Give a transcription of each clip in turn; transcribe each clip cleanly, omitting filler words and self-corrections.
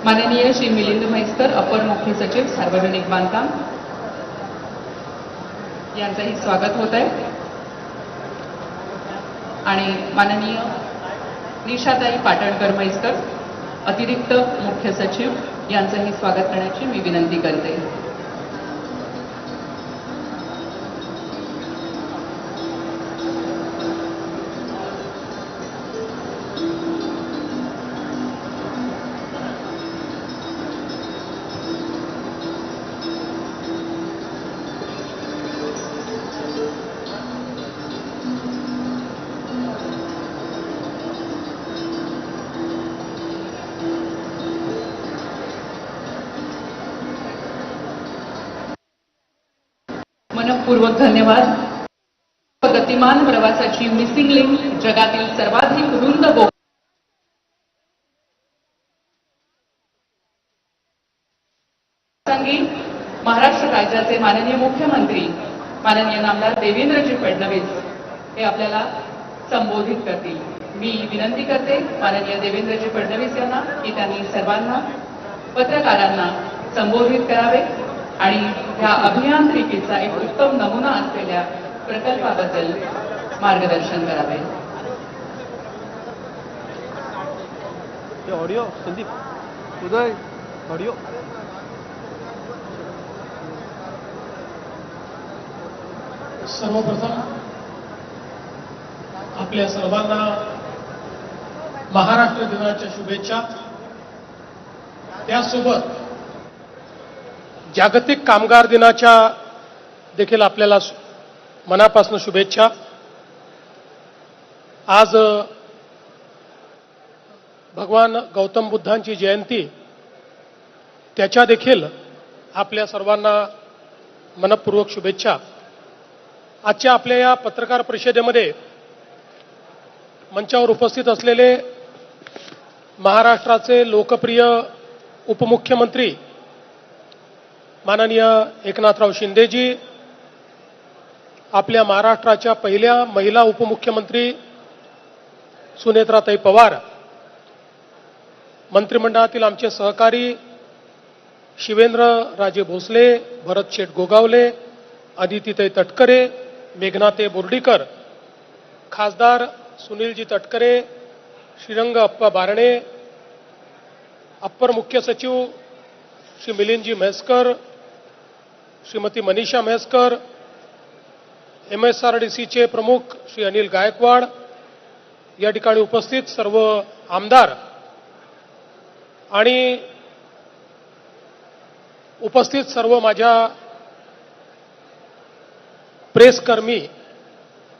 माननीय श्री मिलिंद म्हैसकर, अपर मुख्य सचिव सार्वजनिक बांधकाम यांचंही स्वागत होत आहे आणि माननीय निशाताई पाटणकर म्हैसकर, अतिरिक्त मुख्य सचिव यांचंही स्वागत करण्याची मी विनंती करते. मनपूर्वक धन्यवाद. गतिमान प्रवासाची मिसिंग लिंक जगातील सर्वाधिक रुंद महाराष्ट्र राज्याचे माननीय मुख्यमंत्री माननीय नामदार देवेंद्रजी फडणवीस हे आपल्याला संबोधित करतील. मी विनंती करते माननीय देवेंद्रजी फडणवीस यांना की त्यांनी सर्वांना पत्रकारांना संबोधित करावे आणि या अभियांत्रिकीचा एक उत्तम नमुना असलेल्या प्रकल्पाबद्दल मार्गदर्शन करावे. ऑडिओ संदीप उदय ऑडिओ. सर्वप्रथम आपल्या सर्वांना महाराष्ट्र दिनाच्या शुभेच्छा. त्यासोबत जागतिक कामगार दिनाच्या देखील आपल्याला मनापासून शुभेच्छा. आज भगवान गौतम बुद्धांची जयंती, त्याच्या देखील आपल्या सर्वांना मनपूर्वक शुभेच्छा. आजच्या आपल्या या पत्रकार परिषदेमध्ये मंचावर उपस्थित असलेले महाराष्ट्राचे लोकप्रिय उपमुख्यमंत्री माननीय एकनाथराव शिंदेजी, आपल्या महाराष्ट्राच्या पहिल्या महिला उपमुख्यमंत्री सुनेत्राताई पवार, मंत्रिमंडळातील आमचे सहकारी शिवेंद्रराजे भोसले, भरत शेठ गोगावले, अदितीताई तटकरे, मेघनाताई बोर्डीकर, खासदार सुनीलजी तटकरे, श्रीरंग अप्पा बारणे, अप्पर मुख्य सचिव श्री मिलिंदजी म्हैसकर, श्रीमती मनीषा म्हैसकर, MSRDCचे प्रमुख श्री अनिल गायकवाड, या ठिकाणी उपस्थित सर्व आमदार आणि उपस्थित सर्व माझ्या प्रेसकर्मी,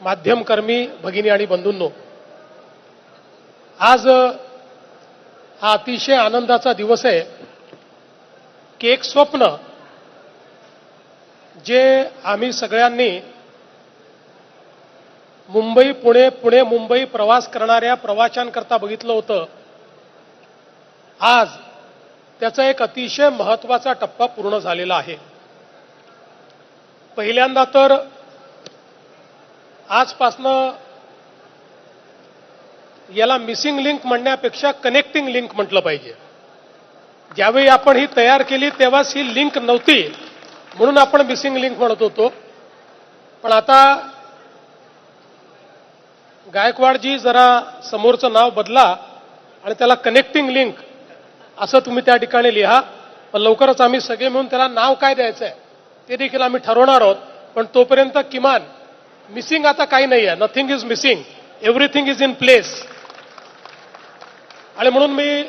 माध्यमकर्मी भगिनी आणि बंधूंनो, आज हा अतिशय आनंदाचा दिवस आहे की एक स्वप्न जे आम्ही सगळ्यांनी मुंबई पुणे, पुणे मुंबई प्रवास करणाऱ्या प्रवाशांकरता बघितलं होतं, आज त्याचा एक अतिशय महत्त्वाचा टप्पा पूर्ण झालेला आहे. पहिल्यांदा तर आजपासनं याला मिसिंग लिंक म्हणण्यापेक्षा कनेक्टिंग लिंक म्हटलं पाहिजे. ज्यावेळी आपण ही तयार केली तेव्हाच ही लिंक नव्हती, म्हणून आपण मिसिंग लिंक म्हणत होतो. पण आता गायकवाडजी जरा समोरचं नाव बदला आणि त्याला कनेक्टिंग लिंक असं तुम्ही त्या ठिकाणी लिहा. पण लवकरच आम्ही सगळे मिळून त्याला नाव काय द्यायचं आहे ते देखील आम्ही ठरवणार आहोत. पण तोपर्यंत किमान मिसिंग आता काही नाही आहे. Nothing is missing, everything is in place. आणि म्हणून मी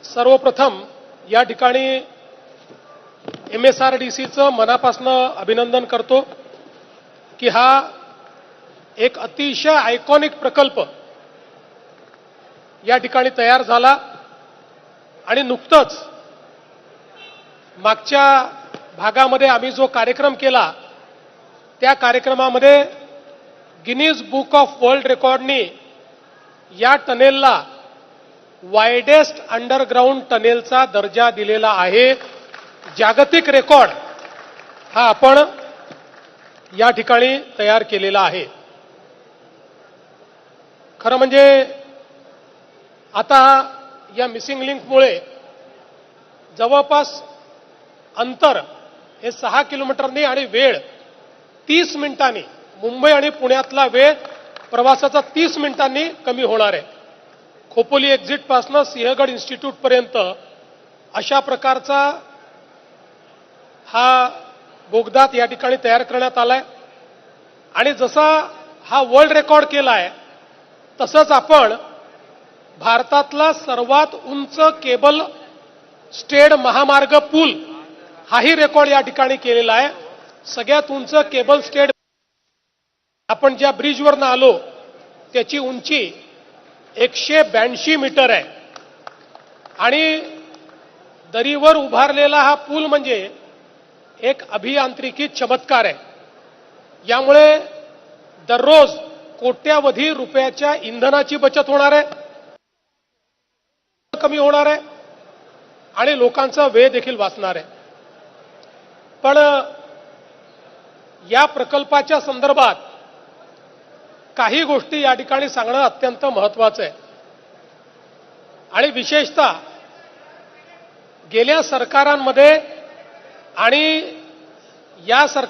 सर्वप्रथम या ठिकाणी MSRDCचं मनापासून अभिनंदन करतो की हा एक अतिशय आयकॉनिक प्रकल्प या ठिकाणी तयार झाला आणि नुकतंच मागच्या भागामध्ये आम्ही जो कार्यक्रम केला त्या कार्यक्रमामध्ये गिनीज बुक ऑफ वर्ल्ड रेकॉर्डनी या टनेलला वायडेस्ट अंडरग्राउंड टनेलचा दर्जा दिलेला आहे. जागतिक रेकॉर्ड हा आपण या ठिकाणी तयार केलेला आहे. खरं म्हणजे आता या मिसिंग लिंकमुळे जवळपास अंतर हे 6 किलोमीटरनी आणि वेळ 30 मिनिटांनी, मुंबई आणि पुण्यातला वेळ प्रवासाचा 30 मिनिटांनी कमी होणार आहे. खोपोली एक्झिटपासून सिंहगड इन्स्टिट्यूटपर्यंत अशा प्रकारचा हा बोगदा या ठिकाणी तयार करण्यात आलाय. आणि जसा हा वर्ल्ड रेकॉर्ड केला आहे तसंच आपण भारतातला सर्वात उंच केबल स्टेड महामार्ग पूल हाही रेकॉर्ड या ठिकाणी केलेला आहे. सगळ्यात उंच केबल स्टेड आपण ज्या ब्रिजवरनं आलो त्याची उंची 182 मीटर आहे. आणि दरीवर उभारलेला हा पूल म्हणजे एक अभियांत्रिकी चमत्कार आहे. यामुळे दररोज कोट्यावधी रुपयाच्या इंधनाची बचत होणार आहे, कमी होणार आहे आणि लोकांचा वेळ देखील वाचणार आहे. पण या प्रकल्पाच्या संदर्भात काही गोष्टी या ठिकाणी सांगणं अत्यंत महत्वाचं आहे. आणि विशेषतः गेल्या सरकारांमध्ये आणि या सरकार